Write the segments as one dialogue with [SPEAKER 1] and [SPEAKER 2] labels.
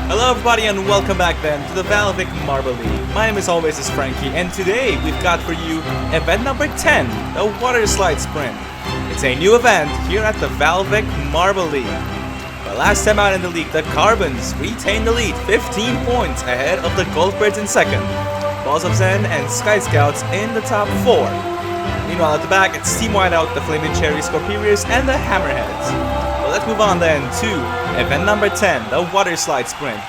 [SPEAKER 1] Hello everybody and welcome back then to the VALVIK Marble League. My name as always is Frankie, and today we've got for you event number 10, the Waterslide Sprint. It's a new event here at the VALVIK Marble League. But last time out in the league, the Carbons retained the lead 15 points ahead of the Goldbirds in second, Balls of Zen and Sky Scouts in the top 4. Meanwhile at the back, it's Team Whiteout, the Flaming Cherry Scorpions and the Hammerheads. Well, let's move on then to event number 10, the Waterslide Sprint.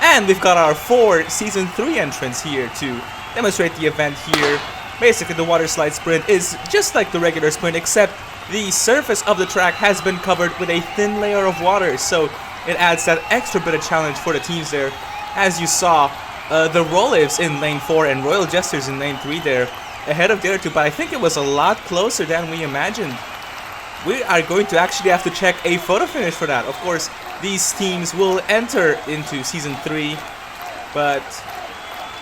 [SPEAKER 1] And we've got our 4 Season 3 entrants here to demonstrate the event here. Basically, the Waterslide Sprint is just like the regular sprint, except the surface of the track has been covered with a thin layer of water, so it adds that extra bit of challenge for the teams there. As you saw, the Rollives in lane 4 and Royal Jesters in lane 3 there, ahead of the other two, but I think it was a lot closer than we imagined. We are going to actually have to check a photo finish for that. Of course, these teams will enter into Season 3, but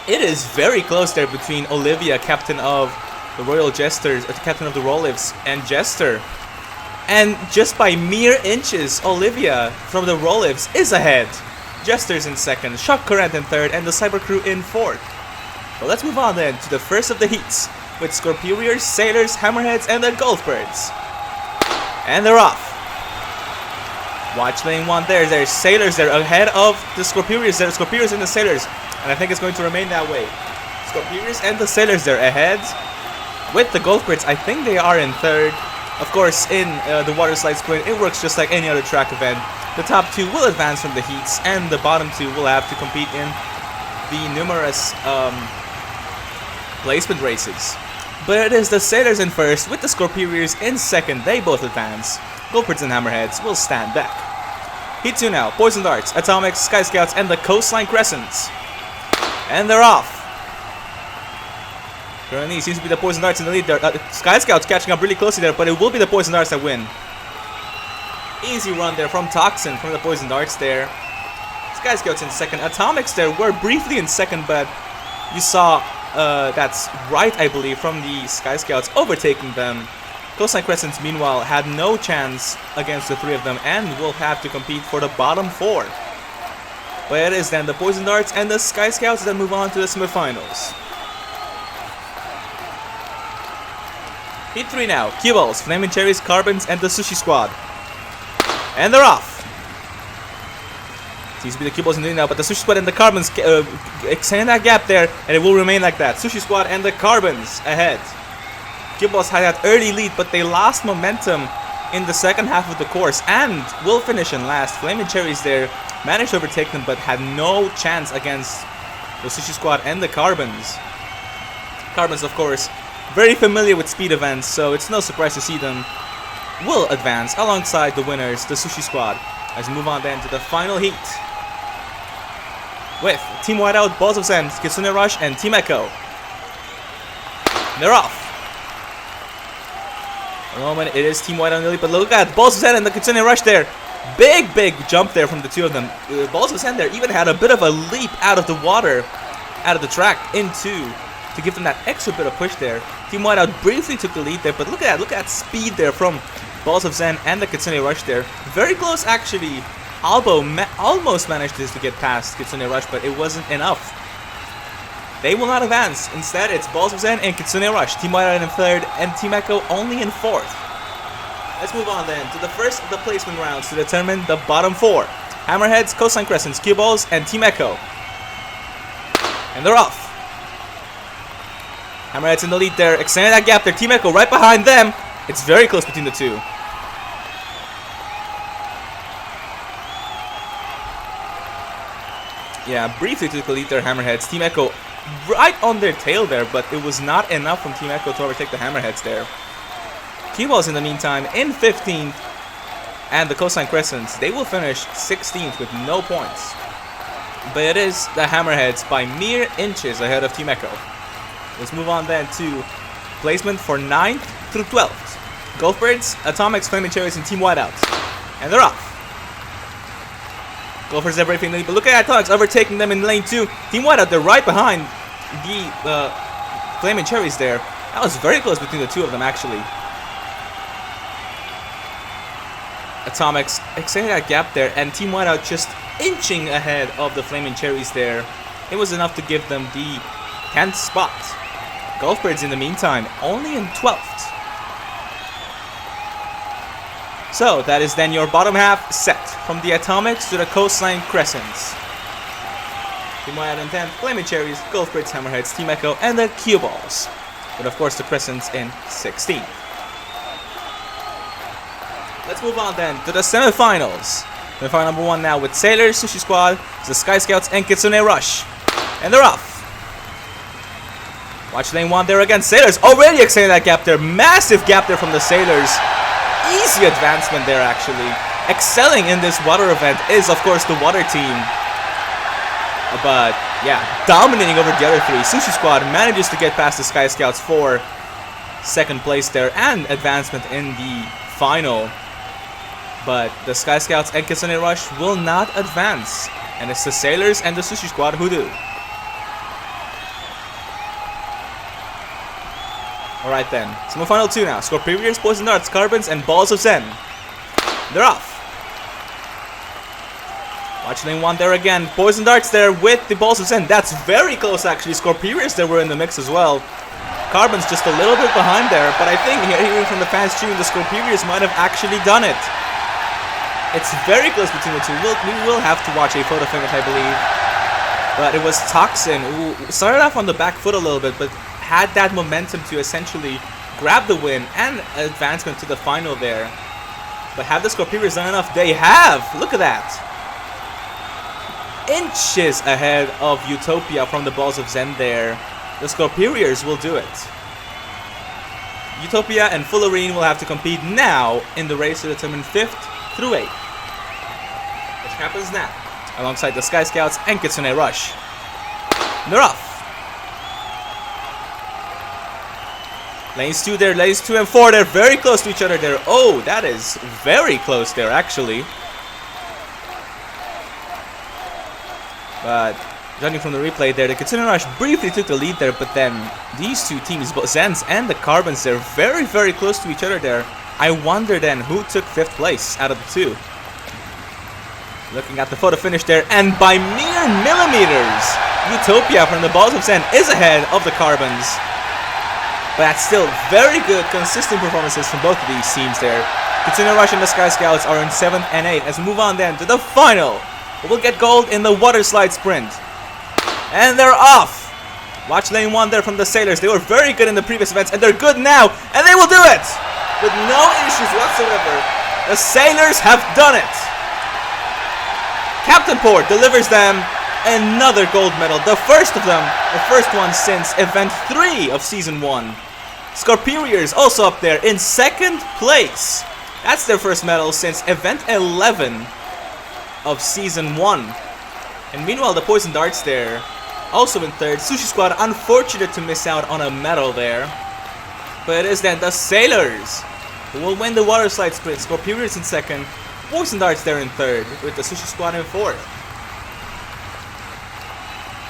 [SPEAKER 1] it is very close there between Olivia, captain of the Royal Jesters, captain of the Rollives, and Jester. And just by mere inches, Olivia from the Rollives is ahead. Jester's in second, Shock Current in third, and the Cyber Crew in fourth. But let's move on then to the first of the heats, with Scorpions, Sailors, Hammerheads, and the Goldbirds. And they're off. Watch lane 1 there. There's Sailors there ahead of the Scorpions. There's Scorpions and the Sailors. And I think it's going to remain that way. Scorpions and the Sailors there ahead. With the Goldbirds, I think they are in third. Of course, in the Waterslide Sprint, it works just like any other track event. The top 2 will advance from the heats, and the bottom 2 will have to compete in the numerous placement races. But it is the Sailors in first, with the Scorpions in second. They both advance. Goldbirds and Hammerheads will stand back. Heat 2 now. Poison Darts, Atomics, Sky Scouts, and the Coastline Crescents. And they're off. Currently, seems to be the Poison Darts in the lead there. Sky Scouts catching up really closely there, but it will be the Poison Darts that win. Easy run there from Toxin from the Poison Darts there. Sky Scouts in second. Atomics there were briefly in second, but you saw that's right, I believe, from the Sky Scouts overtaking them. Coastline Crescents, meanwhile, had no chance against the 3 of them and will have to compete for the bottom 4. But it is then the Poison Darts and the Sky Scouts that move on to the semifinals. Heat 3 now. Cue Balls, Flaming Cherries, Carbons, and the Sushi Squad. And they're off. Seems to be the Cue Balls in the lead now, but the Sushi Squad and the Carbons extend that gap there, and it will remain like that. Sushi Squad and the Carbons ahead. Cue Balls had that early lead, but they lost momentum in the second half of the course and will finish in last. Flaming Cherries there managed to overtake them, but had no chance against the Sushi Squad and the Carbons. Carbons, of course, very familiar with speed events, so it's no surprise to see them will advance alongside the winners, the Sushi Squad. As we move on then to the final heat, with Team Whiteout, Balls of Zen, Kitsune Rush, and Team Echo. They're off. At the moment, it is Team Whiteout in the lead, but look at Balls of Zen and the Kitsune Rush there. Big jump there from the 2 of them. Balls of Zen there even had a bit of a leap out of the water, out of the track, into to give them that extra bit of push there. Team Whiteout briefly took the lead there, but look at that speed there from Balls of Zen and the Kitsune Rush there. Very close actually. Albo almost managed to get past Kitsune Rush, but it wasn't enough. They will not advance. Instead, it's Balls of Zen and Kitsune Rush. Team Whiteout in third and Team Echo only in fourth. Let's move on then to the first of the placement rounds to determine the bottom 4. Hammerheads, Coastline Crescents, Cue Balls, and Team Echo. And they're off. Hammerheads in the lead there, extending that gap there. Team Echo right behind them. It's very close between the 2. Yeah, briefly took the lead there, Hammerheads. Team Echo right on their tail there, but it was not enough from Team Echo to overtake the Hammerheads there. Cue Balls in the meantime in 15th, and the Coastline Crescents, they will finish 16th with no points. But it is the Hammerheads by mere inches ahead of Team Echo. Let's move on then to placement for 9th through 12th. Goldbirds, Atomics, Flaming Cherries, and Team Whiteout. And they're off. Goldbirds are briefing the lead, but look at Atomics overtaking them in lane 2. Team Whiteout, they're right behind the Flaming Cherries there. That was very close between the 2 of them actually. Atomics extending that gap there, and Team Whiteout just inching ahead of the Flaming Cherries there. It was enough to give them the 10th spot. Golfbirds in the meantime only in 12th. So that is then your bottom half set, from the Atomics to the Coastline Crescents. Team White in 10th, Flaming Cherries, Golfbirds, Hammerheads, Team Echo, and the Cue Balls. But of course the Crescents in 16th. Let's move on then to the semifinals. Semifinal number 1 now with Sailors, Sushi Squad, the Sky Scouts, and Kitsune Rush. And they're off. Watch lane 1 there again. Sailors already extending that gap there. Massive gap there from the Sailors. Easy advancement there actually. Excelling in this water event is of course the water team. But yeah, dominating over the other 3. Sushi Squad manages to get past the Sky Scouts for 2nd place there and advancement in the final. But the Sky Scouts and Kitsune Rush will not advance. And it's the Sailors and the Sushi Squad who do. Alright then, semifinal 2 now. Scorpions, Poison Darts, Carbons, and Balls of Zen. They're off. Watch lane 1 there again. Poison Darts there with the Balls of Zen. That's very close actually. Scorpions there were in the mix as well. Carbons just a little bit behind there, but I think hearing from the fans cheering, the Scorpions might have actually done it. It's very close between the two. We will have to watch a photo finish, I believe. But it was Toxin who started off on the back foot a little bit, but had that momentum to essentially grab the win and advancement to the final there. But have the Scorpions done enough? They have! Look at that! Inches ahead of Utopia from the Balls of Zen there. The Scorpions will do it. Utopia and Fullerene will have to compete now in the race to determine 5th through 8th. Which happens now, alongside the Sky Scouts and Kitsune Rush. And they're off. Lanes 2 there, lanes 2 and 4, they're very close to each other there. Oh, that is very close there actually. But judging from the replay there, the Kitsune Rush briefly took the lead there, but then these two teams, both Zens and the Carbons, they're very, very close to each other there. I wonder then who took 5th place out of the two. Looking at the photo finish there, and by mere millimeters, Utopia from the Balls of Zen is ahead of the Carbons. But that's still very good, consistent performances from both of these teams there. Kitsune Rush and the Sky Scouts are in 7th and 8th as we move on then to the final. We'll get gold in the Waterslide sprint. And they're off. Watch lane 1 there from the Sailors. They were very good in the previous events and they're good now. And they will do it! With no issues whatsoever. The Sailors have done it. Captain Port delivers them another gold medal. The first of them. The first one since event 3 of season 1. Scorpions also up there in 2nd place. That's their first medal since event 11 of season 1. And meanwhile, the Poison Darts there, also in 3rd. Sushi Squad unfortunate to miss out on a medal there. But it is then the Sailors who will win the Waterslide sprint. Scorpions in 2nd. Poison Darts there in 3rd, with the Sushi Squad in 4th.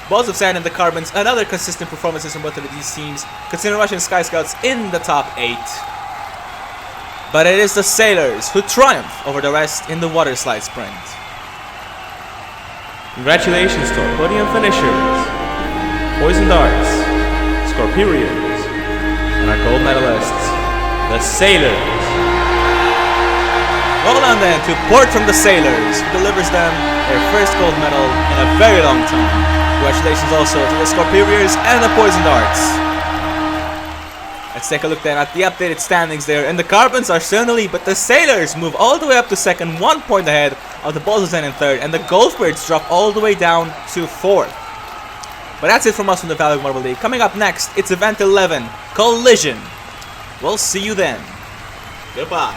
[SPEAKER 1] Balls of Sand and the Carbons, another consistent performances from both of these teams. Kitsune Rush and Sky Scouts in the top 8. But it is the Sailors who triumph over the rest in the Waterslide sprint. Congratulations to our podium finishers, Poison Darts, Scorpions, and our gold medalists, the Sailors. Well done then to Port from the Sailors, who delivers them their first gold medal in a very long time. Congratulations also to the Scorpions and the Poison Darts. Let's take a look then at the updated standings there. And the Carbons are still in the lead, but the Sailors move all the way up to 2nd, 1 point ahead of the Balls of Zen in 3rd. And the Golfbirds drop all the way down to 4th. But that's it from us from the VALVIK Marble League. Coming up next, it's event 11, Collision. We'll see you then. Goodbye.